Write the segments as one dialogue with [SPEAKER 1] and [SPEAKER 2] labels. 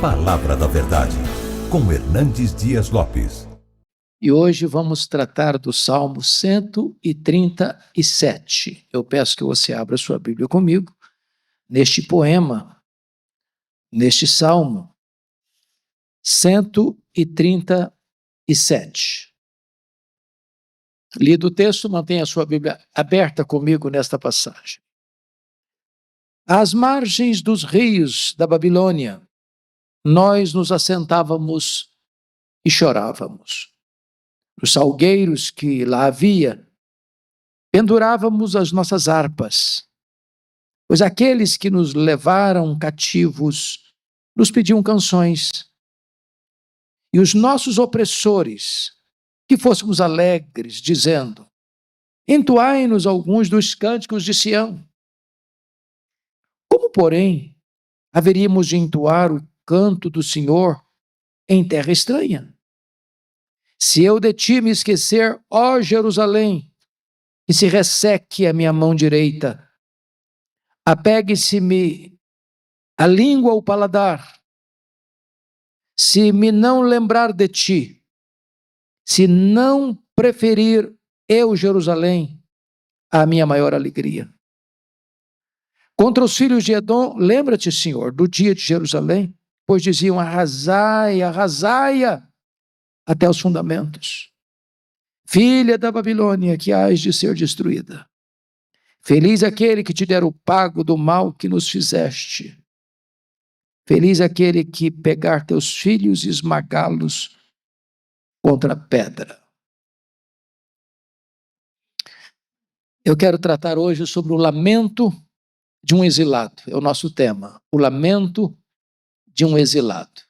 [SPEAKER 1] Palavra da Verdade, com Hernandes Dias Lopes.
[SPEAKER 2] E hoje vamos tratar do Salmo 137. Eu peço que você abra sua Bíblia comigo, neste poema, neste Salmo 137. Lido o texto, mantenha a sua Bíblia aberta comigo nesta passagem. Às margens dos rios da Babilônia, nós nos assentávamos e chorávamos. Nos salgueiros que lá havia, pendurávamos as nossas harpas, pois aqueles que nos levaram cativos nos pediam canções, e os nossos opressores, que fôssemos alegres, dizendo: entoai-nos alguns dos cânticos de Sião. Como, porém, haveríamos de entoar o canto do Senhor em terra estranha? Se eu de ti me esquecer, ó Jerusalém, e se resseque a minha mão direita, apegue-se-me a língua ao paladar, se me não lembrar de ti, se não preferir eu, Jerusalém, a minha maior alegria. Contra os filhos de Edom, lembra-te, Senhor, do dia de Jerusalém, pois diziam: arrasai, arrasai-a até os fundamentos. Filha da Babilônia, que hás de ser destruída. Feliz aquele que te der o pago do mal que nos fizeste. Feliz aquele que pegar teus filhos e esmagá-los contra a pedra. Eu quero tratar hoje sobre o lamento de um exilado. É o nosso tema, o lamento de um exilado.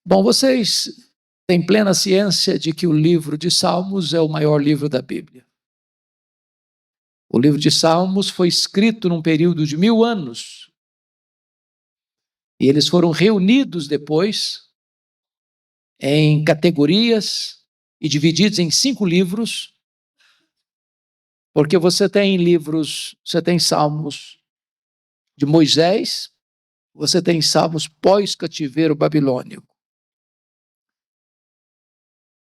[SPEAKER 2] Bom, vocês têm plena ciência de que o livro de Salmos é o maior livro da Bíblia. O livro de Salmos foi escrito num período de 1000 anos. E eles foram reunidos depois em categorias e divididos em 5 livros, porque você tem livros, você tem Salmos de Moisés, você tem Salmos pós-cativeiro babilônico.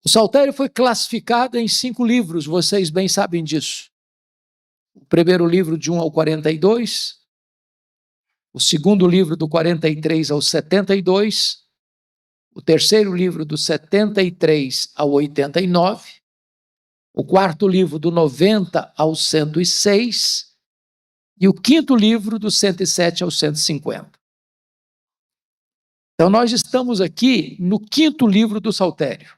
[SPEAKER 2] O Saltério foi classificado em 5 livros, vocês bem sabem disso. O primeiro livro de 1 ao 42, o segundo livro do 43 ao 72, o terceiro livro do 73 ao 89, o quarto livro do 90 ao 106 e o quinto livro do 107 ao 150. Então nós estamos aqui no quinto livro do Saltério.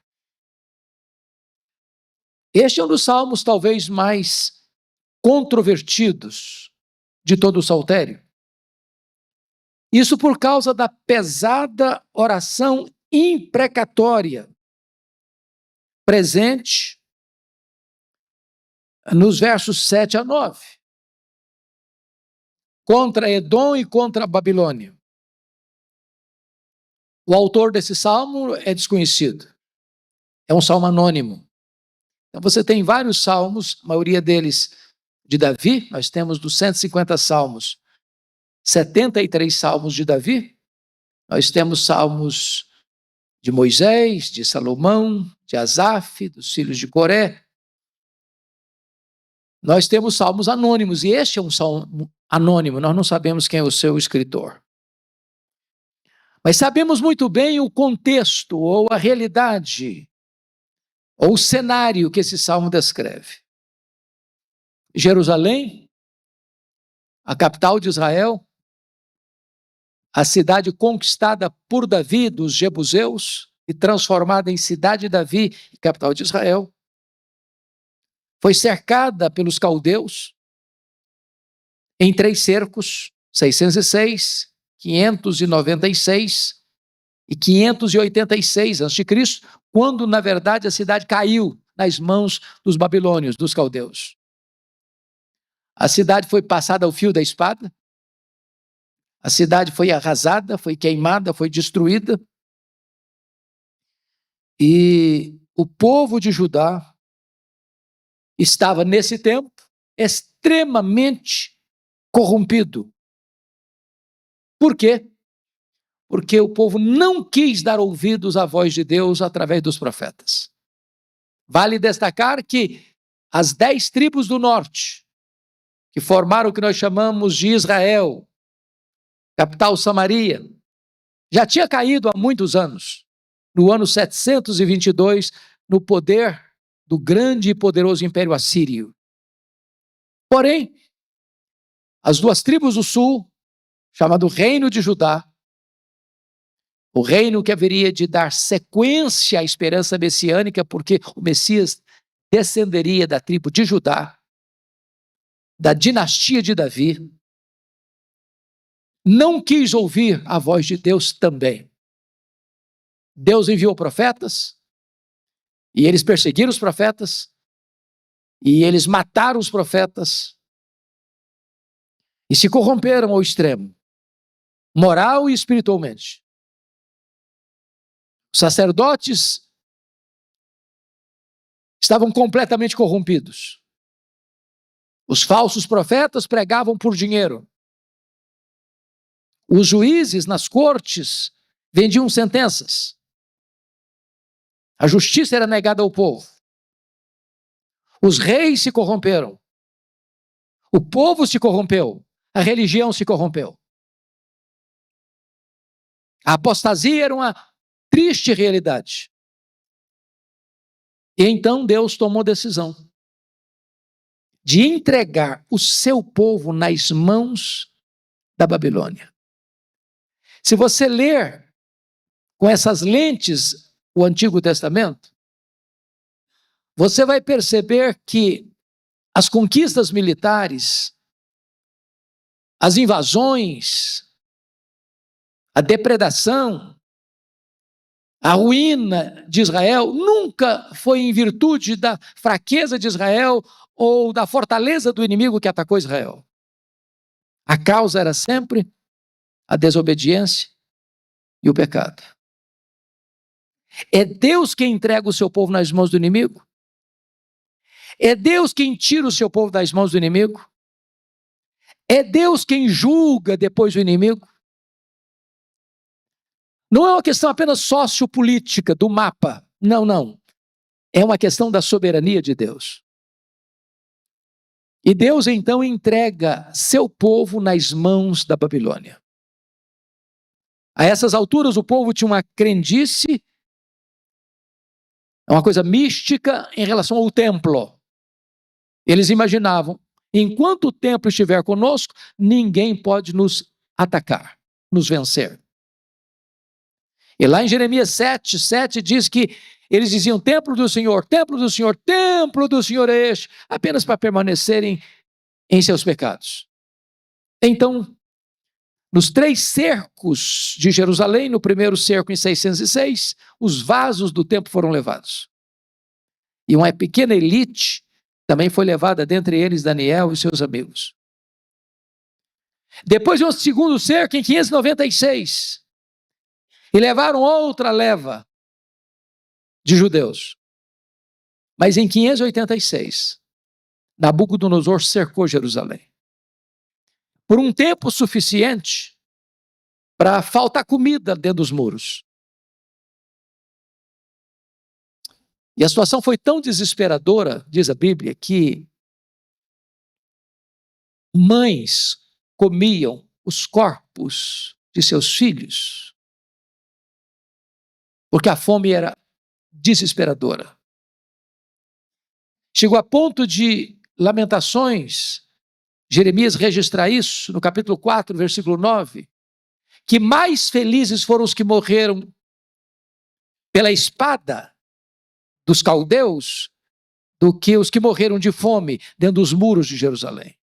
[SPEAKER 2] Este é um dos salmos talvez mais controvertidos de todo o Saltério. Isso por causa da pesada oração imprecatória presente nos versos 7 a 9, contra Edom e contra a Babilônia. O autor desse salmo é desconhecido, é um salmo anônimo. Então você tem vários salmos, a maioria deles de Davi. Nós temos dos 150 salmos, 73 salmos de Davi. Nós temos salmos de Moisés, de Salomão, de Asaf, dos filhos de Coré. Nós temos salmos anônimos, e este é um salmo anônimo, nós não sabemos quem é o seu escritor. Mas sabemos muito bem o contexto, ou a realidade, ou o cenário que esse salmo descreve. Jerusalém, a capital de Israel, a cidade conquistada por Davi dos jebuseus e transformada em cidade de Davi, capital de Israel, foi cercada pelos caldeus em 3 cercos, 606, 596 e 586 a.C., quando, na verdade, a cidade caiu nas mãos dos babilônios, dos caldeus. A cidade foi passada ao fio da espada, a cidade foi arrasada, foi queimada, foi destruída, e o povo de Judá estava, nesse tempo, extremamente corrompido. Por quê? porque o povo não quis dar ouvidos à voz de Deus através dos profetas. Vale destacar que as 10 tribos do norte, que formaram o que nós chamamos de Israel, capital Samaria, já tinha caído há muitos anos, no ano 722, no poder do grande e poderoso Império Assírio. Porém, as 2 tribos do sul, chamado Reino de Judá, o reino que haveria de dar sequência à esperança messiânica, porque o Messias descenderia da tribo de Judá, da dinastia de Davi, não quis ouvir a voz de Deus também. Deus enviou profetas, e eles perseguiram os profetas, e eles mataram os profetas, e se corromperam ao extremo, moral e espiritualmente. Os sacerdotes estavam completamente corrompidos. Os falsos profetas pregavam por dinheiro. Os juízes nas cortes vendiam sentenças. A justiça era negada ao povo. Os reis se corromperam. O povo se corrompeu. A religião se corrompeu. A apostasia era uma triste realidade. E então Deus tomou decisão de entregar o seu povo nas mãos da Babilônia. Se você ler com essas lentes o Antigo Testamento, você vai perceber que as conquistas militares, as invasões, a depredação, a ruína de Israel nunca foi em virtude da fraqueza de Israel ou da fortaleza do inimigo que atacou Israel. A causa era sempre a desobediência e o pecado. É Deus quem entrega o seu povo nas mãos do inimigo? É Deus quem tira o seu povo das mãos do inimigo? É Deus quem julga depois do inimigo? Não é uma questão apenas sociopolítica do mapa. Não, não. É uma questão da soberania de Deus. E Deus então entrega seu povo nas mãos da Babilônia. A essas alturas o povo tinha uma crendice, uma coisa mística em relação ao templo. Eles imaginavam, enquanto o templo estiver conosco, ninguém pode nos atacar, nos vencer. E lá em Jeremias 7 diz que eles diziam templo do Senhor, templo do Senhor, templo do Senhor é este, apenas para permanecerem em seus pecados. Então, nos 3 cercos de Jerusalém, no primeiro cerco em 606, os vasos do templo foram levados. E uma pequena elite também foi levada, dentre eles Daniel e seus amigos. Depois de um segundo cerco em 596, e levaram outra leva de judeus. Mas em 586, Nabucodonosor cercou Jerusalém. Por um tempo suficiente para faltar comida dentro dos muros. E a situação foi tão desesperadora, diz a Bíblia, que mães comiam os corpos de seus filhos, porque a fome era desesperadora. Chegou a ponto de Lamentações, Jeremias registrar isso, no capítulo 4, versículo 9, que mais felizes foram os que morreram pela espada dos caldeus do que os que morreram de fome dentro dos muros de Jerusalém.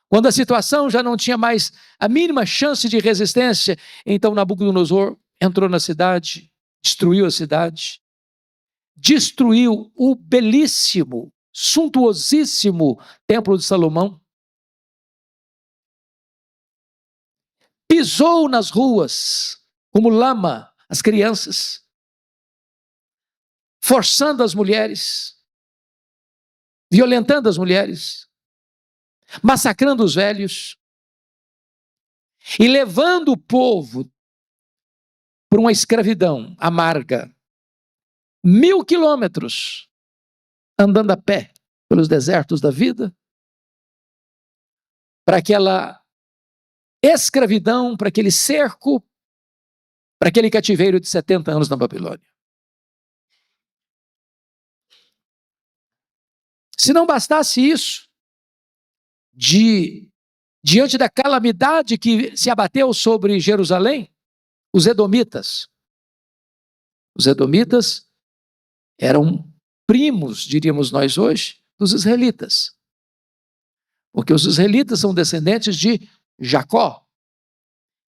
[SPEAKER 2] Quando a situação já não tinha mais a mínima chance de resistência, então Nabucodonosor entrou na cidade, destruiu a cidade, destruiu o belíssimo, suntuosíssimo Templo de Salomão, pisou nas ruas como lama as crianças, forçando as mulheres, violentando as mulheres, massacrando os velhos. e levando o povo por uma escravidão amarga, 1.000 quilômetros, andando a pé pelos desertos da vida, para aquela escravidão, para aquele cerco, para aquele cativeiro de 70 anos na Babilônia. Se não bastasse isso, diante da calamidade que se abateu sobre Jerusalém, os edomitas eram primos, diríamos nós hoje, dos israelitas. Porque os israelitas são descendentes de Jacó,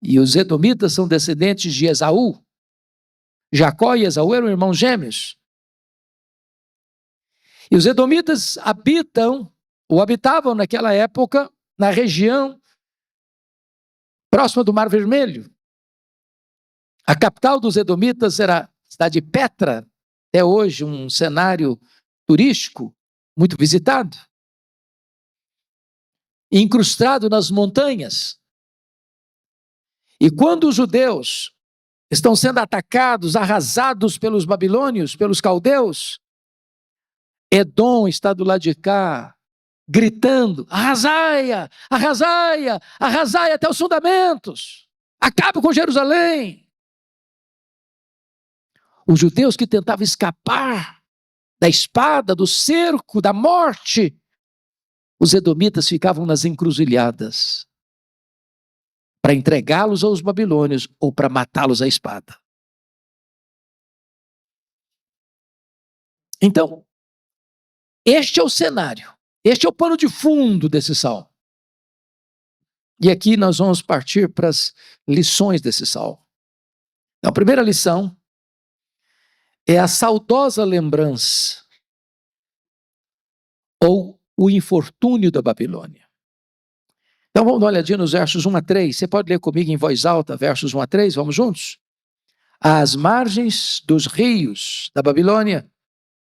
[SPEAKER 2] e os edomitas são descendentes de Esaú. Jacó e Esaú eram irmãos gêmeos. E os edomitas habitavam naquela época na região próxima do Mar Vermelho. A capital dos edomitas era a cidade de Petra, até hoje um cenário turístico muito visitado, incrustado nas montanhas. E quando os judeus estão sendo atacados, arrasados pelos babilônios, pelos caldeus, Edom está do lado de cá, gritando: arrasaia, arrasaia, arrasaia até os fundamentos, acabe com Jerusalém. Os judeus que tentavam escapar da espada, do cerco, da morte, os edomitas ficavam nas encruzilhadas para entregá-los aos babilônios ou para matá-los à espada. Então, este é o cenário, este é o pano de fundo desse salmo. E aqui nós vamos partir para as lições desse salmo. Então, a primeira lição é a saudosa lembrança ou o infortúnio da Babilônia. Então vamos dar uma olhadinha nos versos 1 a 3. Você pode ler comigo em voz alta, versos 1 a 3, vamos juntos? Às margens dos rios da Babilônia,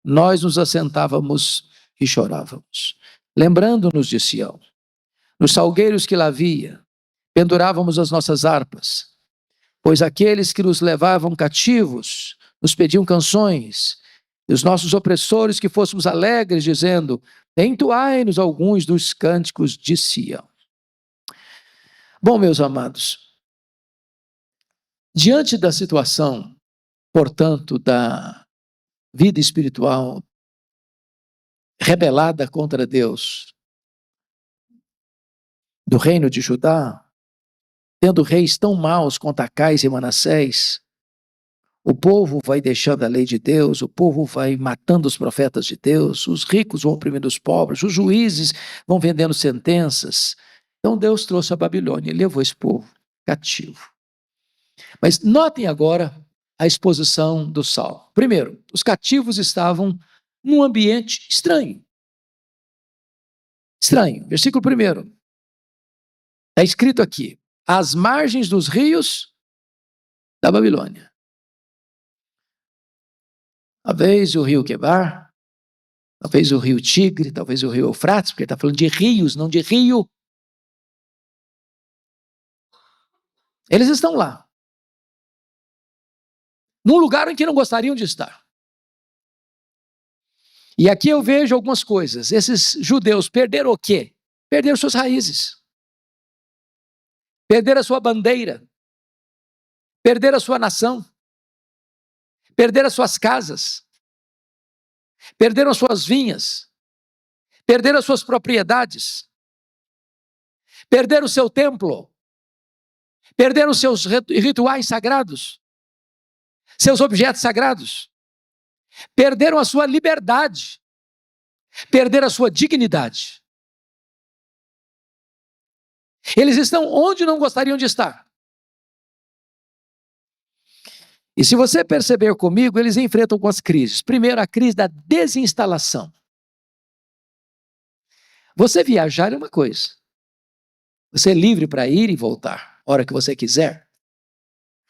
[SPEAKER 2] nós nos assentávamos e chorávamos, lembrando-nos de Sião. Nos salgueiros que lá havia, pendurávamos as nossas harpas, pois aqueles que nos levavam cativos nos pediam canções, e os nossos opressores que fôssemos alegres, dizendo: entoai-nos alguns dos cânticos de Sião. Bom, meus amados, diante da situação, portanto, da vida espiritual rebelada contra Deus, do reino de Judá, tendo reis tão maus quanto Acais e Manassés, o povo vai deixando a lei de Deus, o povo vai matando os profetas de Deus, os ricos vão oprimindo os pobres, os juízes vão vendendo sentenças. Então Deus trouxe a Babilônia e levou esse povo cativo. Mas notem agora a exposição do salmo. Primeiro, os cativos estavam num ambiente estranho. Estranho. Versículo 1. Está escrito aqui: às margens dos rios da Babilônia. Talvez o rio Quebar, talvez o rio Tigre, talvez o rio Eufrates, porque ele está falando de rios, não de rio. Eles estão lá, num lugar em que não gostariam de estar. E aqui eu vejo algumas coisas. Esses judeus perderam o quê? Perderam suas raízes, perderam a sua bandeira, perderam a sua nação, perderam as suas casas, perderam as suas vinhas, perderam as suas propriedades, perderam o seu templo, perderam os seus rituais sagrados, seus objetos sagrados, perderam a sua liberdade, perderam a sua dignidade. Eles estão onde não gostariam de estar. E se você perceber comigo, eles enfrentam algumas crises. Primeiro, a crise da desinstalação. Você viajar é uma coisa. Você é livre para ir e voltar, a hora que você quiser.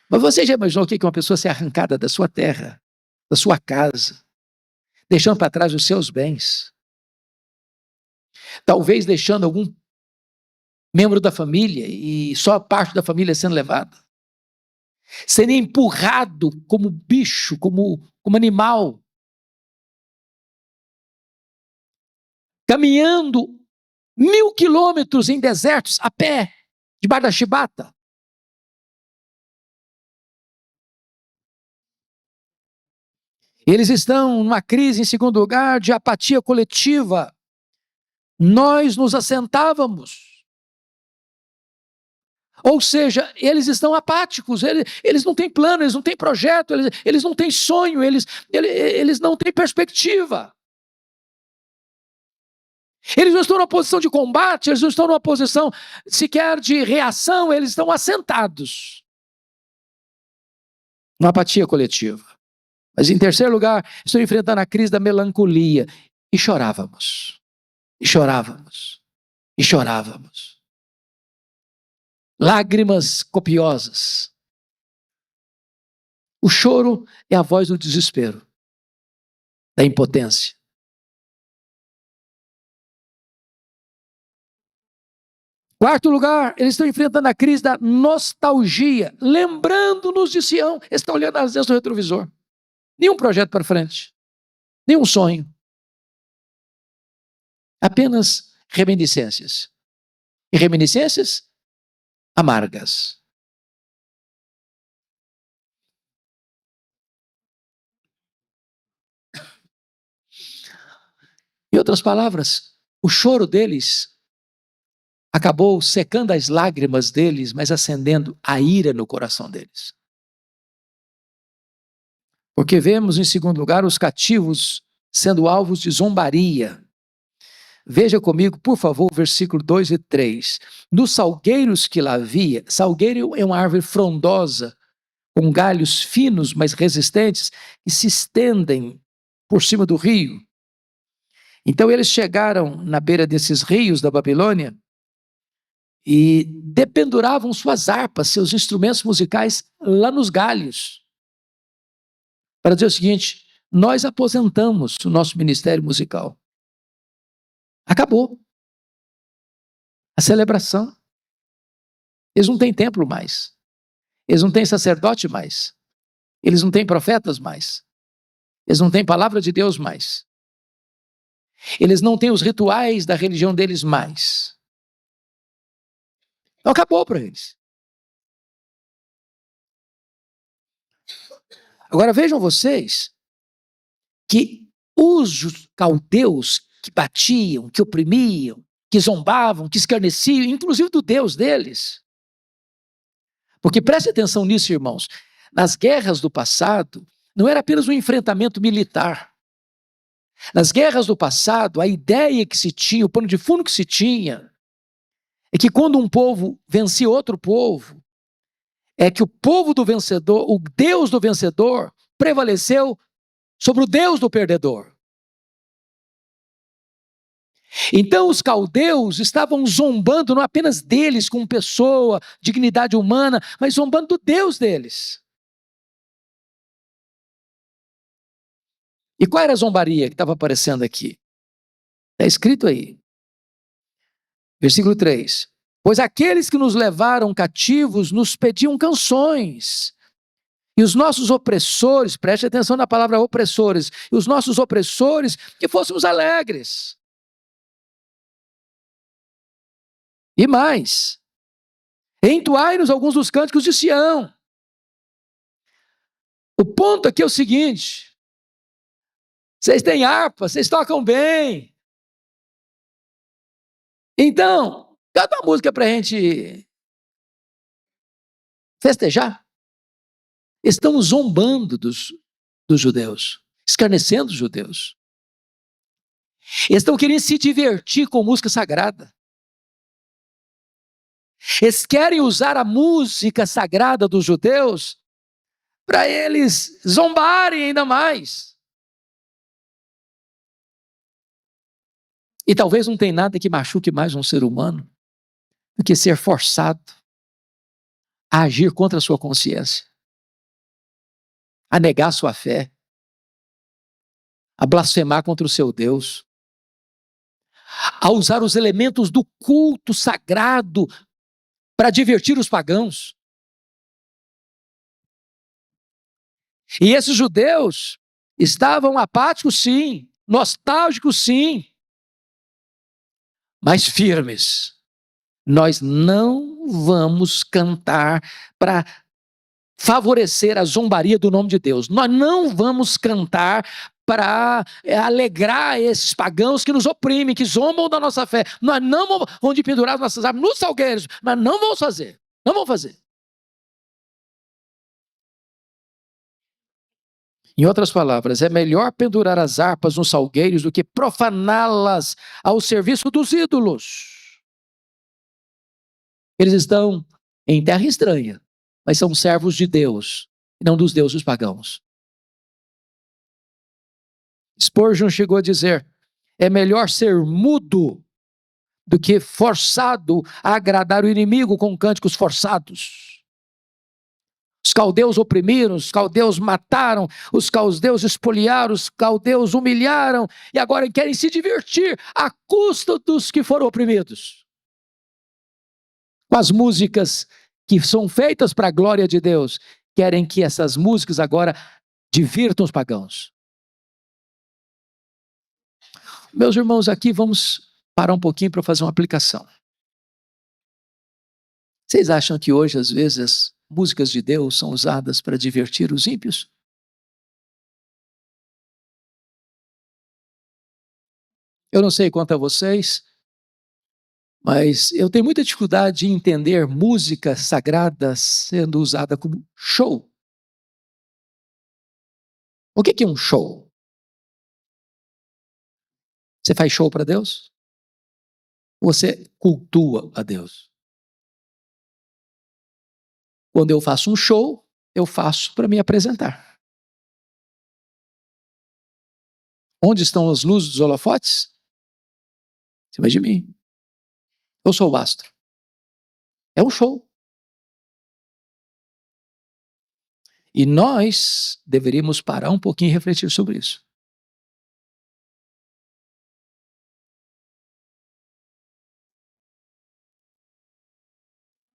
[SPEAKER 2] Mas você já imaginou o que é uma pessoa ser arrancada da sua terra, da sua casa, deixando para trás os seus bens? Talvez deixando algum membro da família e só parte da família sendo levada. Sendo empurrado como bicho, como animal. Caminhando 1000 quilômetros em desertos a pé, debaixo da chibata. Eles estão numa crise, em segundo lugar, de apatia coletiva. Nós nos assentávamos. Ou seja, eles estão apáticos, eles não têm plano, eles não têm projeto, eles não têm sonho, eles não têm perspectiva. Eles não estão numa posição de combate, eles não estão numa posição sequer de reação, eles estão assentados. Uma apatia coletiva. Mas em terceiro lugar, estou enfrentando a crise da melancolia. E chorávamos. E chorávamos. E chorávamos. Lágrimas copiosas. O choro é a voz do desespero, da impotência. Quarto lugar, eles estão enfrentando a crise da nostalgia, lembrando-nos de Sião. Eles estão olhando às vezes no retrovisor. Nenhum projeto para frente, nenhum sonho. Apenas reminiscências. E reminiscências amargas. Em outras palavras, o choro deles acabou secando as lágrimas deles, mas acendendo a ira no coração deles. Porque vemos, em segundo lugar, os cativos sendo alvos de zombaria. Veja comigo, por favor, versículo 2 e 3. Nos salgueiros que lá havia, salgueiro é uma árvore frondosa, com galhos finos, mas resistentes, que se estendem por cima do rio. Então eles chegaram na beira desses rios da Babilônia e dependuravam suas harpas, seus instrumentos musicais lá nos galhos. Para dizer o seguinte, nós aposentamos o nosso ministério musical. Acabou. A celebração. Eles não têm templo mais. Eles não têm sacerdote mais. Eles não têm profetas mais. Eles não têm palavra de Deus mais. Eles não têm os rituais da religião deles mais. Então acabou para eles. Agora vejam vocês que os caldeus que batiam, que oprimiam, que zombavam, que escarneciam, inclusive do Deus deles. Porque preste atenção nisso, irmãos. Nas guerras do passado, não era apenas um enfrentamento militar. Nas guerras do passado, a ideia que se tinha, o pano de fundo que se tinha, é que quando um povo vencia outro povo, é que o povo do vencedor, o Deus do vencedor, prevaleceu sobre o Deus do perdedor. Então os caldeus estavam zombando não apenas deles como pessoa, dignidade humana, mas zombando do Deus deles. E qual era a zombaria que estava aparecendo aqui? Está escrito aí. Versículo 3. Pois aqueles que nos levaram cativos nos pediam canções. E os nossos opressores, preste atenção na palavra opressores, e os nossos opressores que fôssemos alegres. E mais, entoai-nos alguns dos cânticos de Sião. O ponto aqui é o seguinte, vocês têm harpa, vocês tocam bem. Então, canta uma música para a gente festejar. Estão zombando dos judeus, escarnecendo os judeus. Estão querendo se divertir com música sagrada. Eles querem usar a música sagrada dos judeus para eles zombarem ainda mais. E talvez não tenha nada que machuque mais um ser humano do que ser forçado a agir contra a sua consciência, a negar sua fé, a blasfemar contra o seu Deus, a usar os elementos do culto sagrado para divertir os pagãos. E esses judeus estavam apáticos, sim, nostálgicos, sim, mas firmes. Nós não vamos cantar para favorecer a zombaria do nome de Deus. Nós não vamos cantar para alegrar esses pagãos que nos oprimem, que zombam da nossa fé. Nós não vamos de pendurar as nossas armas nos salgueiros. Nós não vamos fazer. Não vamos fazer. Em outras palavras, é melhor pendurar as harpas nos salgueiros do que profaná-las ao serviço dos ídolos. Eles estão em terra estranha, mas são servos de Deus, e não dos deuses pagãos. Spurgeon chegou a dizer: é melhor ser mudo do que forçado a agradar o inimigo com cânticos forçados. Os caldeus oprimiram, os caldeus mataram, os caldeus espoliaram, os caldeus humilharam, e agora querem se divertir à custa dos que foram oprimidos. Com as músicas que são feitas para a glória de Deus, querem que essas músicas agora divirtam os pagãos. Meus irmãos, aqui vamos parar um pouquinho para fazer uma aplicação. Vocês acham que hoje, às vezes, as músicas de Deus são usadas para divertir os ímpios? Eu não sei quanto a vocês, mas eu tenho muita dificuldade de entender música sagrada sendo usada como show. O que é um show? Você faz show para Deus? Ou você cultua a Deus? Quando eu faço um show, eu faço para me apresentar. Onde estão as luzes dos holofotes? Em cima de mim. Eu sou o astro. É um show. E nós deveríamos parar um pouquinho e refletir sobre isso.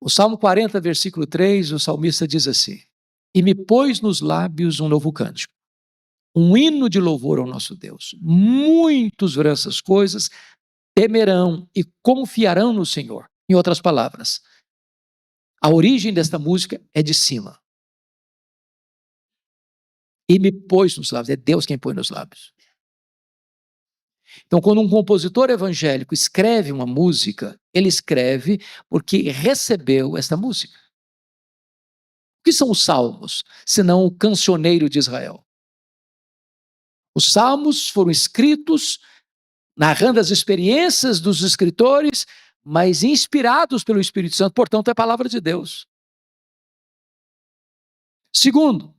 [SPEAKER 2] O Salmo 40, versículo 3, o salmista diz assim: e me pôs nos lábios um novo cântico, um hino de louvor ao nosso Deus. Muitos verão essas coisas, temerão e confiarão no Senhor. Em outras palavras, a origem desta música é de cima. E me pôs nos lábios, é Deus quem põe nos lábios. Então, quando um compositor evangélico escreve uma música, ele escreve porque recebeu esta música. O que são os salmos, senão o cancioneiro de Israel? Os salmos foram escritos narrando as experiências dos escritores, mas inspirados pelo Espírito Santo, portanto, é a palavra de Deus. Segundo,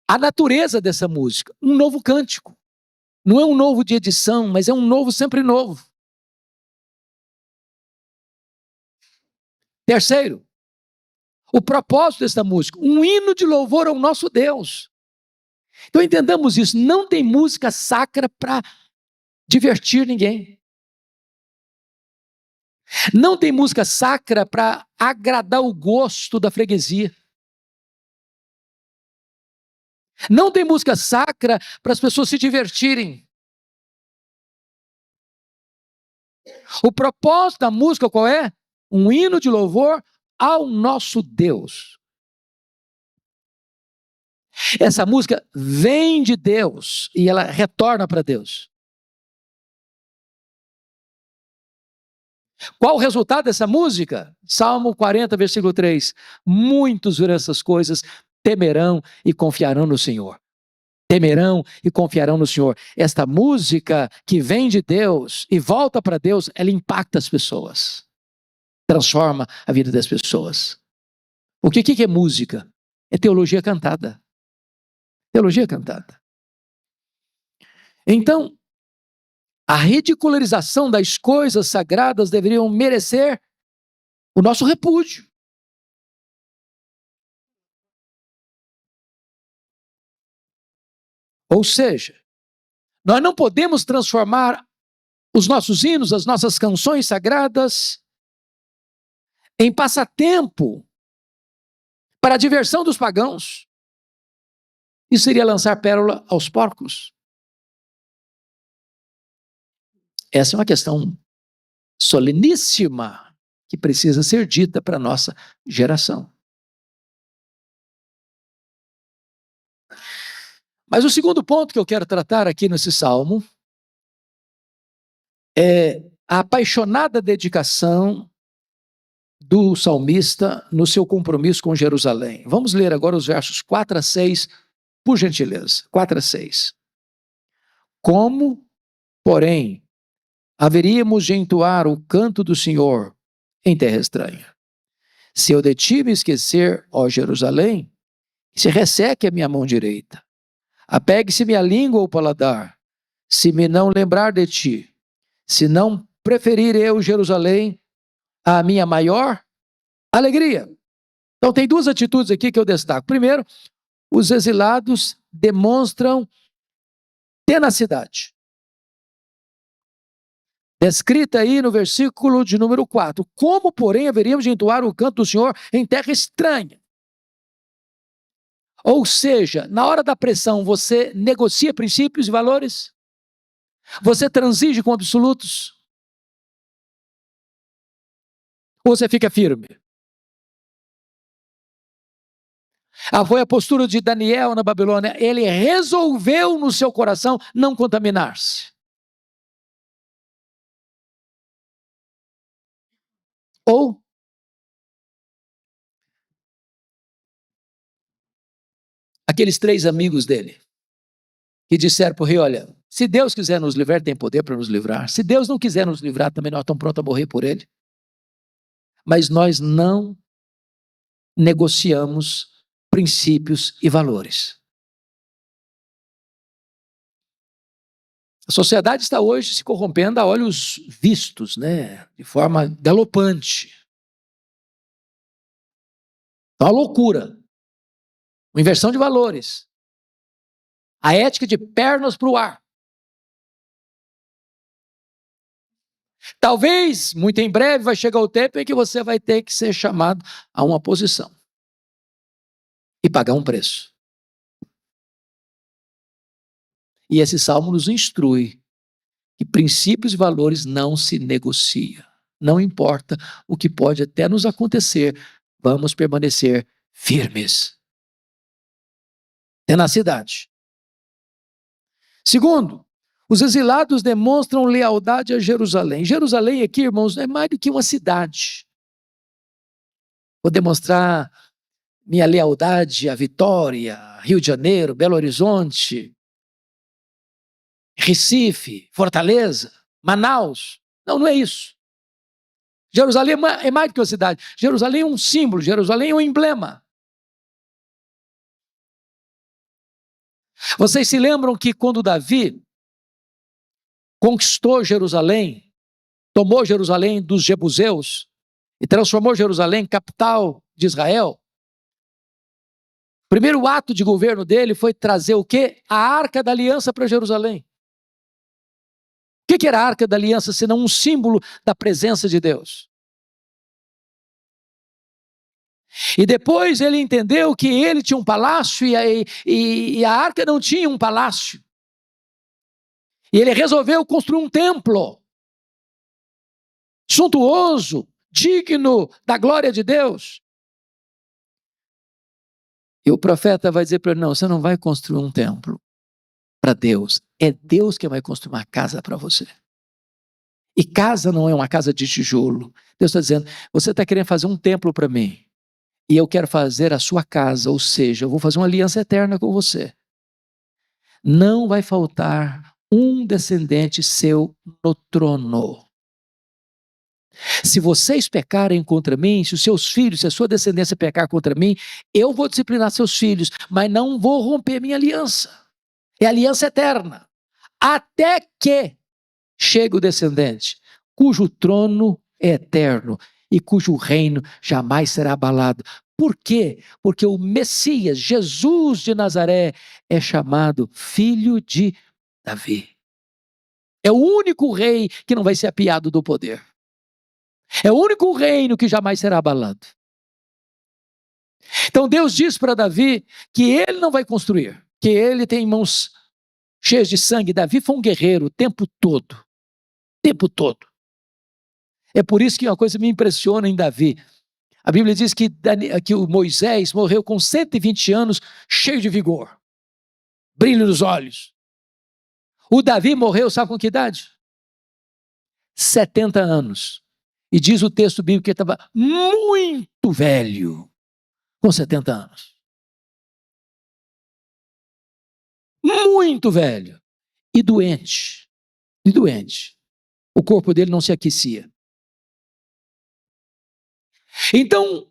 [SPEAKER 2] a natureza dessa música, um novo cântico. Não é um novo de edição, mas é um novo sempre novo. Terceiro, o propósito dessa música, um hino de louvor ao nosso Deus. Então entendamos isso, não tem música sacra para divertir ninguém. Não tem música sacra para agradar o gosto da freguesia. Não tem música sacra para as pessoas se divertirem. O propósito da música qual é? Um hino de louvor ao nosso Deus. Essa música vem de Deus e ela retorna para Deus. Qual o resultado dessa música? Salmo 40, versículo 3. Muitos verão essas coisas, temerão e confiarão no Senhor. Temerão e confiarão no Senhor. Esta música que vem de Deus e volta para Deus, ela impacta as pessoas. Transforma a vida das pessoas. O que é música? É teologia cantada. Teologia cantada. Então, a ridicularização das coisas sagradas deveriam merecer o nosso repúdio. Ou seja, Nós não podemos transformar os nossos hinos, as nossas canções sagradas, em passatempo para a diversão dos pagãos. Isso seria lançar pérola aos porcos. Essa é uma questão soleníssima que precisa ser dita para a nossa geração. Mas o segundo ponto que eu quero tratar aqui nesse salmo é a apaixonada dedicação do salmista no seu compromisso com Jerusalém. Vamos ler agora os versos 4 a 6, por gentileza. 4 a 6. Como, porém, haveríamos de entoar o canto do Senhor em terra estranha? Se eu de ti me esquecer, ó Jerusalém, se resseque a minha mão direita. Apegue-se minha língua ao paladar, se me não lembrar de ti, se não preferir eu, Jerusalém, a minha maior alegria. Então tem duas atitudes aqui que eu destaco. Primeiro, os exilados demonstram tenacidade. Descrita aí no versículo de número 4. Como, porém, haveríamos de entoar o canto do Senhor em terra estranha? Ou seja, na hora da pressão, você negocia princípios e valores? Você transige com absolutos? Ou você fica firme? Foi a postura de Daniel na Babilônia. Ele resolveu no seu coração não contaminar-se. Ou aqueles 3 amigos dele, que disseram para o rei, olha, se Deus quiser nos livrar, tem poder para nos livrar. Se Deus não quiser nos livrar, também nós estamos prontos a morrer por ele. Mas nós não negociamos princípios e valores. A sociedade está hoje se corrompendo a olhos vistos, né? De forma galopante. É uma loucura. Uma inversão de valores. A ética de pernas para o ar. Talvez, muito em breve, vai chegar o tempo em que você vai ter que ser chamado a uma posição. E pagar um preço. E esse salmo nos instrui que princípios e valores não se negociam. Não importa o que pode até nos acontecer, vamos permanecer firmes. Tenacidade. Segundo, os exilados demonstram lealdade a Jerusalém. Jerusalém aqui, irmãos, é mais do que uma cidade. Vou demonstrar minha lealdade a Vitória, Rio de Janeiro, Belo Horizonte, Recife, Fortaleza, Manaus. Não, não é isso. Jerusalém é mais do que uma cidade. Jerusalém é um símbolo, Jerusalém é um emblema. Vocês se lembram que quando Davi conquistou Jerusalém, tomou Jerusalém dos jebuseus e transformou Jerusalém em capital de Israel? O primeiro ato de governo dele foi trazer o quê? A Arca da Aliança para Jerusalém. O que era a Arca da Aliança, senão um símbolo da presença de Deus? E depois ele entendeu que ele tinha um palácio e a Arca não tinha um palácio. E ele resolveu construir um templo suntuoso, digno da glória de Deus. E o profeta vai dizer para ele, não, você não vai construir um templo para Deus. É Deus que vai construir uma casa para você. E casa não é uma casa de tijolo. Deus está dizendo, você está querendo fazer um templo para mim. E eu quero fazer a sua casa, ou seja, eu vou fazer uma aliança eterna com você. Não vai faltar um descendente seu no trono. Se vocês pecarem contra mim, se os seus filhos, se a sua descendência pecar contra mim, eu vou disciplinar seus filhos, mas não vou romper minha aliança. É aliança eterna. Até que chegue o descendente, cujo trono é eterno e cujo reino jamais será abalado. Por quê? Porque o Messias, Jesus de Nazaré, é chamado Filho de Davi. É o único rei que não vai ser apiado do poder. É o único reino que jamais será abalado. Então Deus diz para Davi que ele não vai construir, que ele tem mãos cheias de sangue. Davi foi um guerreiro o tempo todo. O tempo todo. É por isso que uma coisa me impressiona em Davi. A Bíblia diz que o Moisés morreu com 120 anos, cheio de vigor, brilho nos olhos. O Davi morreu, sabe com que idade? 70 anos. E diz o texto bíblico que ele estava muito velho, com 70 anos. Muito velho. E doente. E doente. O corpo dele não se aquecia. Então,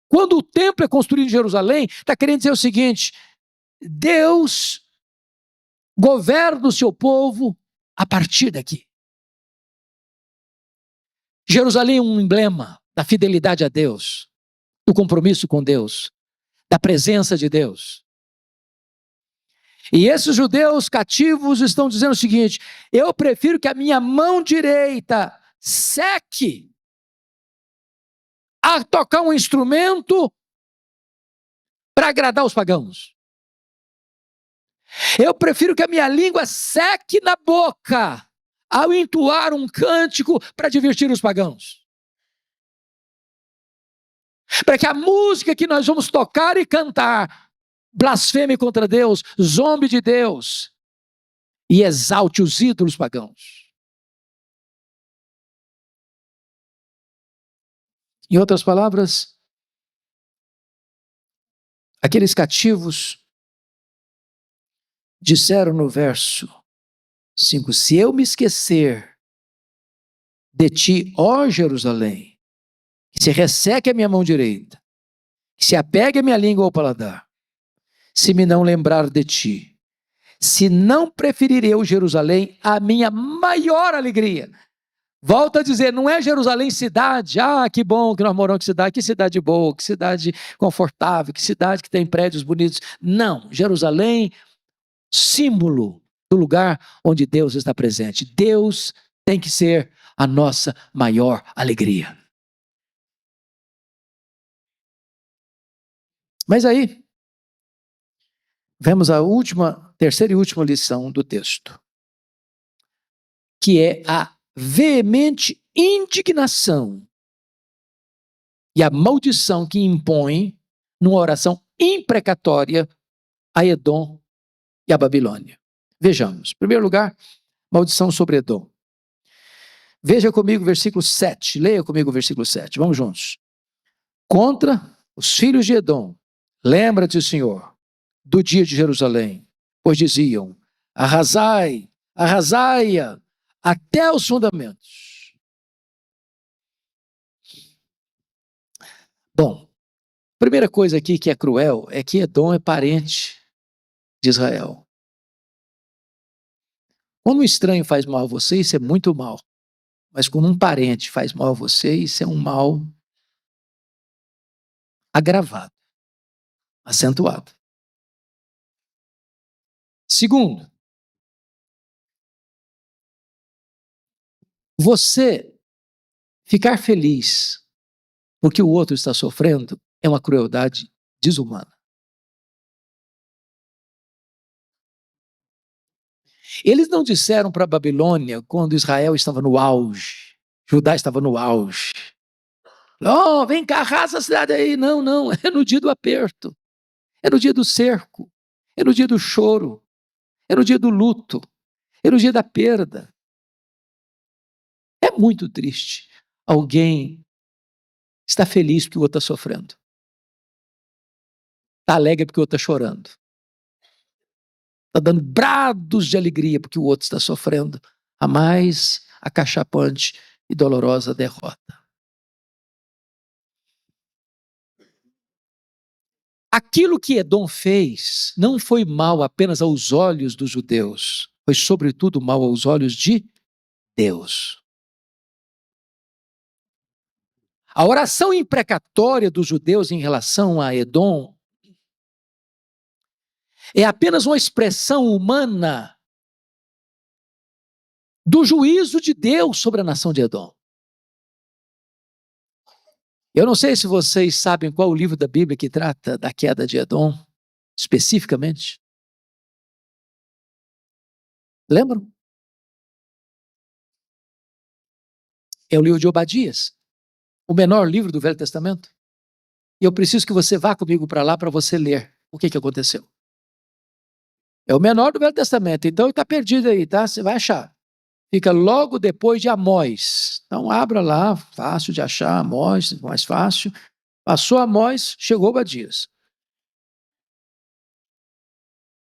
[SPEAKER 2] quando o templo é construído em Jerusalém, está querendo dizer o seguinte: Deus governa o seu povo a partir daqui. Jerusalém é um emblema da fidelidade a Deus, do compromisso com Deus, da presença de Deus. E esses judeus cativos estão dizendo o seguinte: eu prefiro que a minha mão direita seque a tocar um instrumento para agradar os pagãos. Eu prefiro que a minha língua seque na boca ao entoar um cântico para divertir os pagãos. Para que a música que nós vamos tocar e cantar blasfeme contra Deus, zombe de Deus e exalte os ídolos pagãos. Em outras palavras, aqueles cativos disseram no verso 5: se eu me esquecer de ti, ó Jerusalém, que se resseque a minha mão direita, que se apegue a minha língua ao paladar, se me não lembrar de ti, se não preferir eu Jerusalém a minha maior alegria. Volto a dizer, não é Jerusalém cidade, que bom que nós moramos em que cidade boa, que cidade confortável, que cidade que tem prédios bonitos. Não, Jerusalém, símbolo do lugar onde Deus está presente. Deus tem que ser a nossa maior alegria. Mas aí, vemos a terceira e última lição do texto, que é a veemente indignação e a maldição que impõe numa oração imprecatória a Edom e a Babilônia. Vejamos. Em primeiro lugar, maldição sobre Edom. Veja comigo o versículo 7. Leia comigo o versículo 7. Vamos juntos. Contra os filhos de Edom, lembra-te, Senhor, do dia de Jerusalém, pois diziam: arrasai, arrasai-a até os fundamentos. Bom, primeira coisa aqui que é cruel é que Edom é parente de Israel. Quando um estranho faz mal a você, isso é muito mal. Mas quando um parente faz mal a você, isso é um mal agravado, acentuado. Segundo, você ficar feliz porque o outro está sofrendo é uma crueldade desumana. Eles não disseram para a Babilônia, quando Israel estava no auge, Judá estava no auge: oh, vem cá, arrasa a cidade aí. Não, não, é no dia do aperto, é no dia do cerco, é no dia do choro, é no dia do luto, é no dia da perda. É muito triste alguém estar feliz porque o outro está sofrendo, está alegre porque o outro está chorando, está dando brados de alegria porque o outro está sofrendo a mais acachapante e dolorosa derrota. Aquilo que Edom fez não foi mal apenas aos olhos dos judeus, foi sobretudo mal aos olhos de Deus. A oração imprecatória dos judeus em relação a Edom é apenas uma expressão humana do juízo de Deus sobre a nação de Edom. Eu não sei se vocês sabem qual o livro da Bíblia que trata da queda de Edom, especificamente. Lembram? É o livro de Obadias, o menor livro do Velho Testamento. E eu preciso que você vá comigo para lá para você ler o que aconteceu. É o menor do Velho Testamento, então está perdido aí, tá? Você vai achar. Fica logo depois de Amós. Então abra lá, fácil de achar, Amós, mais fácil. Passou Amós, chegou Obadias.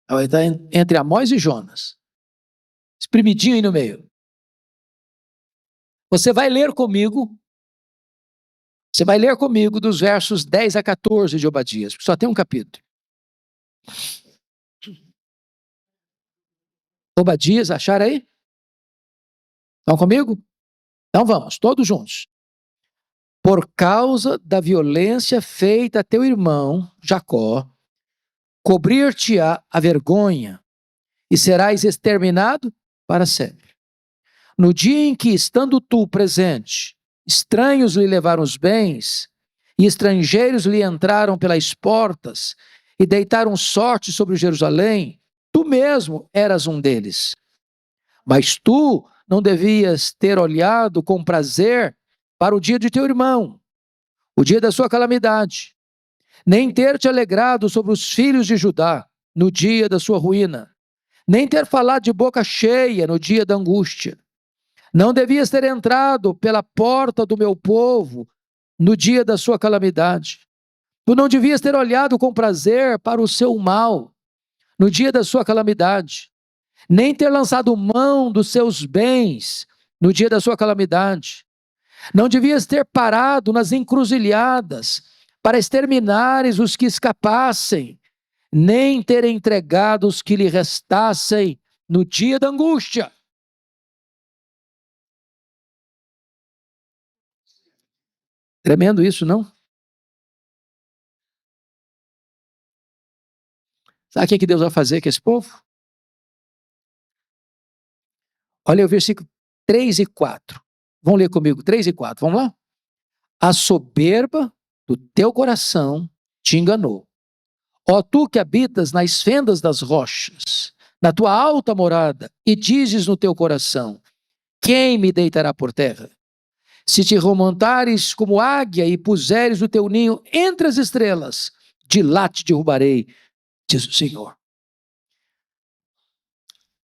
[SPEAKER 2] Está entre Amós e Jonas. Espremidinho aí no meio. Você vai ler comigo dos versos 10 a 14 de Obadias, porque só tem um capítulo. Obadias, acharam aí? Estão comigo? Então vamos, todos juntos. Por causa da violência feita a teu irmão, Jacó, cobrir-te-á a vergonha, e serás exterminado para sempre. No dia em que, estando tu presente, estranhos lhe levaram os bens, e estrangeiros lhe entraram pelas portas, e deitaram sorte sobre Jerusalém, tu mesmo eras um deles. Mas tu não devias ter olhado com prazer para o dia de teu irmão, o dia da sua calamidade, nem ter te alegrado sobre os filhos de Judá, no dia da sua ruína, nem ter falado de boca cheia no dia da angústia. Não devias ter entrado pela porta do meu povo no dia da sua calamidade. Tu não devias ter olhado com prazer para o seu mal no dia da sua calamidade, nem ter lançado mão dos seus bens no dia da sua calamidade. Não devias ter parado nas encruzilhadas para exterminares os que escapassem, nem ter entregado os que lhe restassem no dia da angústia. Tremendo isso, não? Sabe o que Deus vai fazer com esse povo? Olha o versículo 3 e 4. Vão ler comigo, 3 e 4, vamos lá? A soberba do teu coração te enganou. Ó tu que habitas nas fendas das rochas, na tua alta morada, e dizes no teu coração, quem me deitará por terra? Se te remontares como águia e puseres o teu ninho entre as estrelas, de lá te derrubarei, diz o Senhor.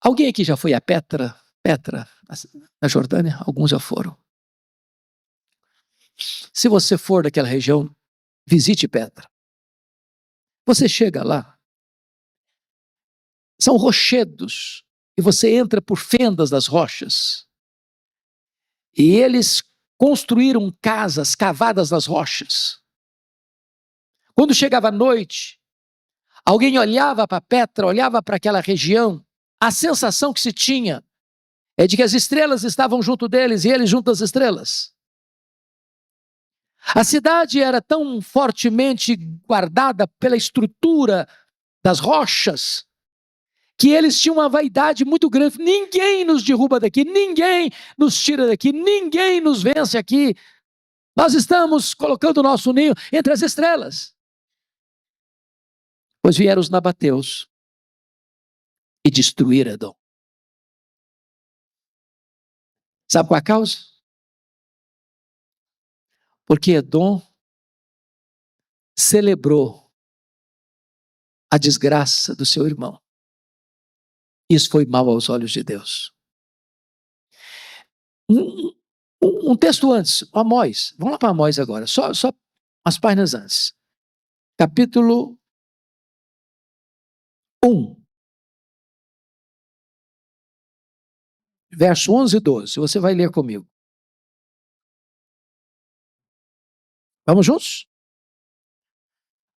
[SPEAKER 2] Alguém aqui já foi a Petra, na Jordânia? Alguns já foram. Se você for daquela região, visite Petra. Você chega lá, são rochedos, e você entra por fendas das rochas. E eles construíram casas cavadas nas rochas. Quando chegava a noite, alguém olhava para Petra, olhava para aquela região, a sensação que se tinha é de que as estrelas estavam junto deles e eles junto às estrelas. A cidade era tão fortemente guardada pela estrutura das rochas que eles tinham uma vaidade muito grande. Ninguém nos derruba daqui, ninguém nos tira daqui, ninguém nos vence aqui. Nós estamos colocando o nosso ninho entre as estrelas. Pois vieram os nabateus e destruíram Edom. Sabe qual é a causa? Porque Edom celebrou a desgraça do seu irmão. Isso foi mal aos olhos de Deus. Um texto antes, Amós. Vamos lá para Amós agora, só umas páginas antes. Capítulo 1. Verso 11 e 12. Você vai ler comigo. Vamos juntos?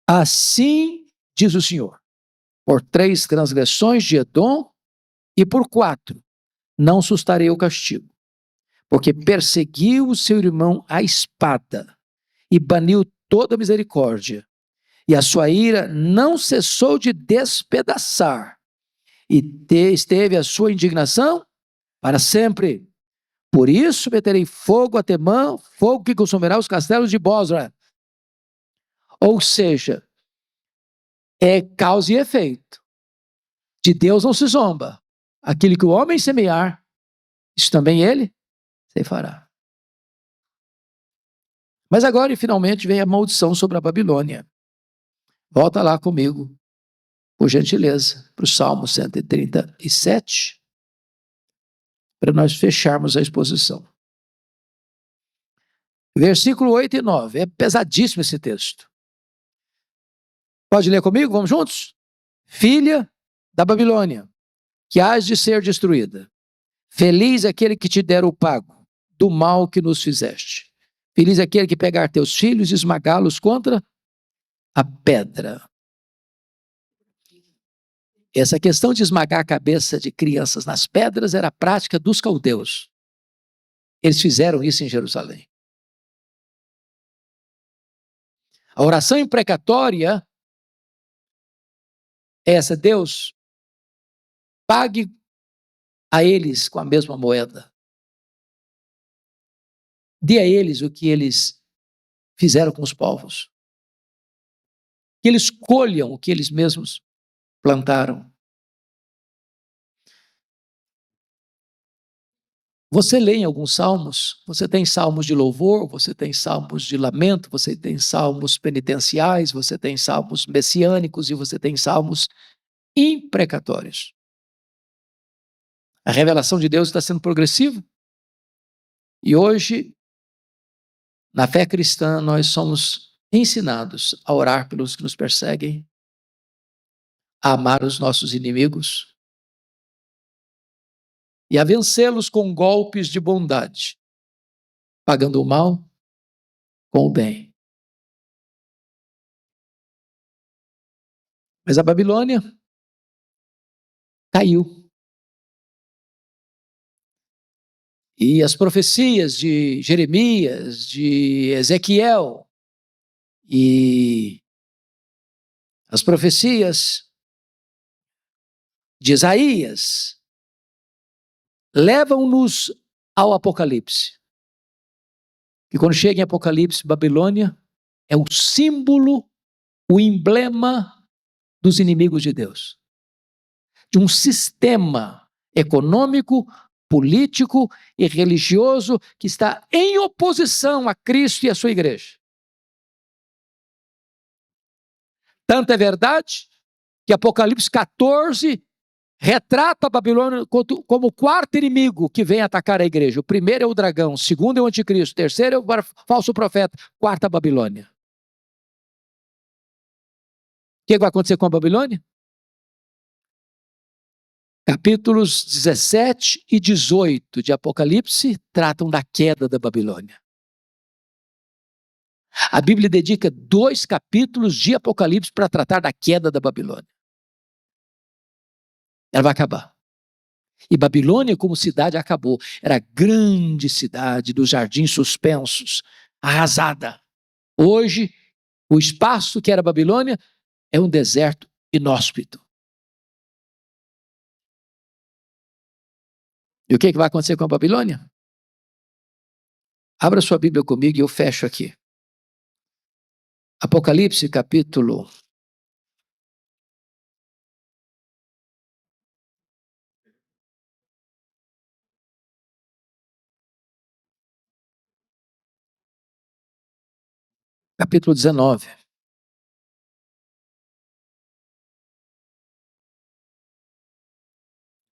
[SPEAKER 2] Assim diz o Senhor, por 3 transgressões de Edom e por 4, não sustarei o castigo, porque perseguiu o seu irmão à espada e baniu toda misericórdia, e a sua ira não cessou de despedaçar, e esteve a sua indignação para sempre. Por isso meterei fogo a Temã, fogo que consumirá os castelos de Bosra. Ou seja, é causa e efeito. De Deus não se zomba. Aquilo que o homem semear, isso também ele ceifará. Mas agora, e finalmente, vem a maldição sobre a Babilônia. Volta lá comigo, por gentileza, para o Salmo 137, para nós fecharmos a exposição. Versículo 8 e 9. É pesadíssimo esse texto. Pode ler comigo? Vamos juntos? Filha da Babilônia, que hás de ser destruída. Feliz aquele que te der o pago do mal que nos fizeste. Feliz aquele que pegar teus filhos e esmagá-los contra a pedra. Essa questão de esmagar a cabeça de crianças nas pedras era a prática dos caldeus. Eles fizeram isso em Jerusalém. A oração imprecatória é essa: Deus, pague a eles com a mesma moeda. Dê a eles o que eles fizeram com os povos. Que eles colham o que eles mesmos plantaram. Você lê em alguns salmos, você tem salmos de louvor, você tem salmos de lamento, você tem salmos penitenciais, você tem salmos messiânicos e você tem salmos imprecatórios. A revelação de Deus está sendo progressiva. E hoje, na fé cristã, nós somos ensinados a orar pelos que nos perseguem, a amar os nossos inimigos e a vencê-los com golpes de bondade, pagando o mal com o bem. Mas a Babilônia caiu. E as profecias de Jeremias, de Ezequiel, e as profecias de Isaías levam-nos ao Apocalipse. E quando chega em Apocalipse, Babilônia é o símbolo, o emblema dos inimigos de Deus. De um sistema econômico, político e religioso que está em oposição a Cristo e a sua igreja. Tanto é verdade que Apocalipse 14 retrata a Babilônia como o quarto inimigo que vem atacar a igreja. O primeiro é o dragão, o segundo é o anticristo, o terceiro é o falso profeta, quarta a Babilônia. O que vai acontecer com a Babilônia? Capítulos 17 e 18 de Apocalipse tratam da queda da Babilônia. A Bíblia dedica 2 capítulos de Apocalipse para tratar da queda da Babilônia. Ela vai acabar. E Babilônia como cidade acabou. Era a grande cidade dos jardins suspensos, arrasada. Hoje, o espaço que era Babilônia é um deserto inóspito. E o que vai acontecer com a Babilônia? Abra sua Bíblia comigo e eu fecho aqui. Apocalipse capítulo 19.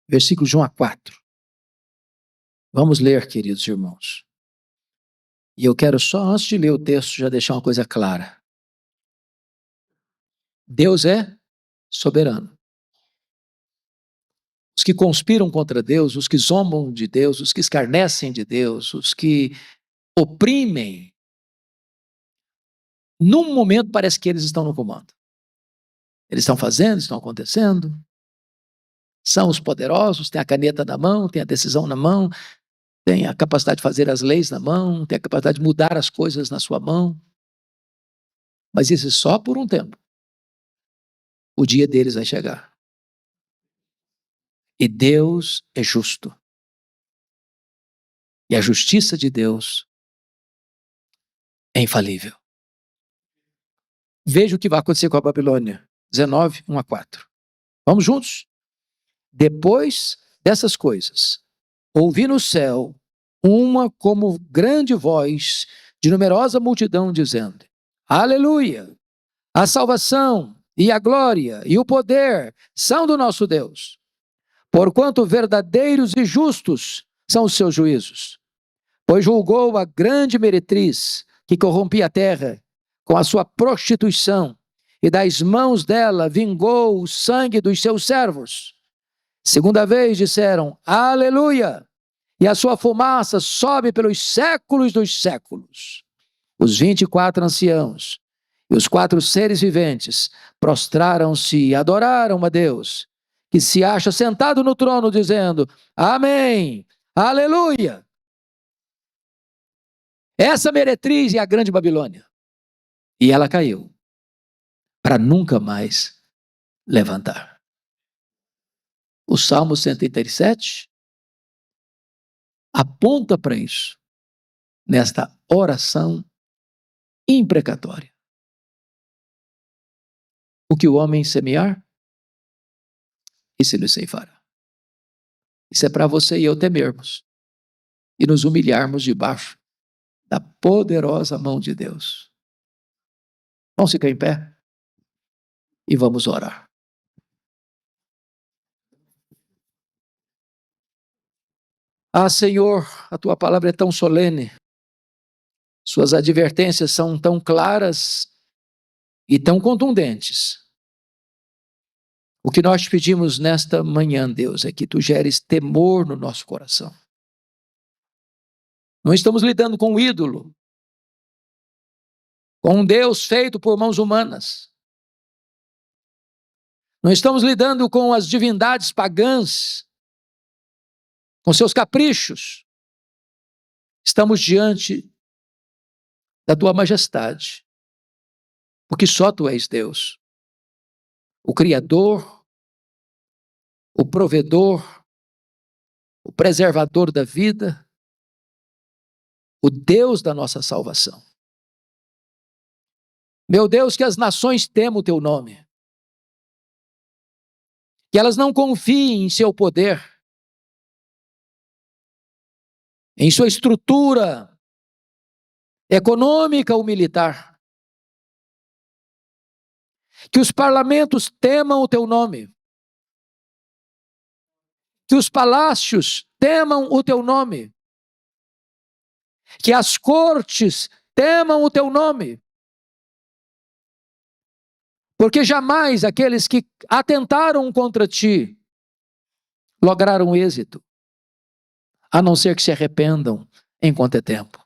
[SPEAKER 2] Versículos de 1 a 4. Vamos ler, queridos irmãos. E eu quero só, antes de ler o texto, já deixar uma coisa clara. Deus é soberano. Os que conspiram contra Deus, os que zombam de Deus, os que escarnecem de Deus, os que oprimem, num momento parece que eles estão no comando. Eles estão fazendo, estão acontecendo. São os poderosos, têm a caneta na mão, têm a decisão na mão, têm a capacidade de fazer as leis na mão, têm a capacidade de mudar as coisas na sua mão. Mas isso é só por um tempo. O dia deles vai chegar. E Deus é justo. E a justiça de Deus é infalível. Veja o que vai acontecer com a Babilônia. 19, 1 a 4. Vamos juntos? Depois dessas coisas, ouvi no céu uma como grande voz de numerosa multidão dizendo: Aleluia! A salvação e a glória e o poder são do nosso Deus, porquanto verdadeiros e justos são os seus juízos. Pois julgou a grande meretriz que corrompia a terra com a sua prostituição, e das mãos dela vingou o sangue dos seus servos. Segunda vez disseram: Aleluia! E a sua fumaça sobe pelos séculos dos séculos. Os 24 anciãos e os 4 seres viventes prostraram-se e adoraram a Deus, que se acha sentado no trono, dizendo: Amém! Aleluia! Essa meretriz é a grande Babilônia. E ela caiu para nunca mais levantar. O Salmo 137 aponta para isso, nesta oração imprecatória. O que o homem semear, isso ele ceifará. Isso é para você e eu temermos e nos humilharmos debaixo da poderosa mão de Deus. Vamos ficar em pé e vamos orar. Ah, Senhor, a tua palavra é tão solene, suas advertências são tão claras e tão contundentes. O que nós te pedimos nesta manhã, Deus, é que tu geres temor no nosso coração. Não estamos lidando com um ídolo, com um Deus feito por mãos humanas. Não estamos lidando com as divindades pagãs, com seus caprichos. Estamos diante da tua majestade, porque só tu és Deus, o Criador, o provedor, o preservador da vida, o Deus da nossa salvação. Meu Deus, que as nações temam o teu nome, que elas não confiem em seu poder, em sua estrutura econômica ou militar, que os parlamentos temam o teu nome, que os palácios temam o teu nome, que as cortes temam o teu nome, porque jamais aqueles que atentaram contra ti lograram êxito, a não ser que se arrependam enquanto é tempo.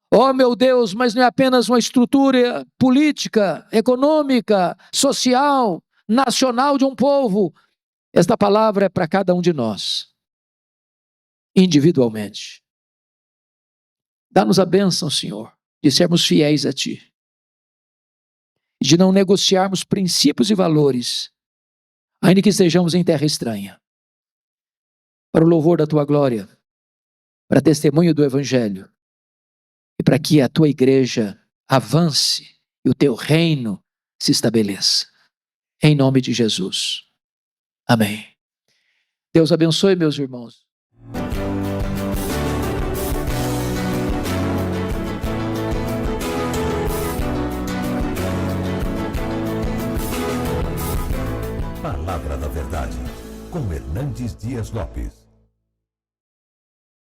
[SPEAKER 2] Oh, meu Deus, mas não é apenas uma estrutura política, econômica, social, nacional de um povo. Esta palavra é para cada um de nós, individualmente. Dá-nos a bênção, Senhor, de sermos fiéis a Ti, de não negociarmos princípios e valores, ainda que estejamos em terra estranha, para o louvor da Tua glória, para testemunho do Evangelho, e para que a Tua igreja avance e o Teu reino se estabeleça. Em nome de Jesus. Amém. Deus abençoe, meus irmãos.
[SPEAKER 1] Palavra da Verdade, com Hernandes Dias Lopes.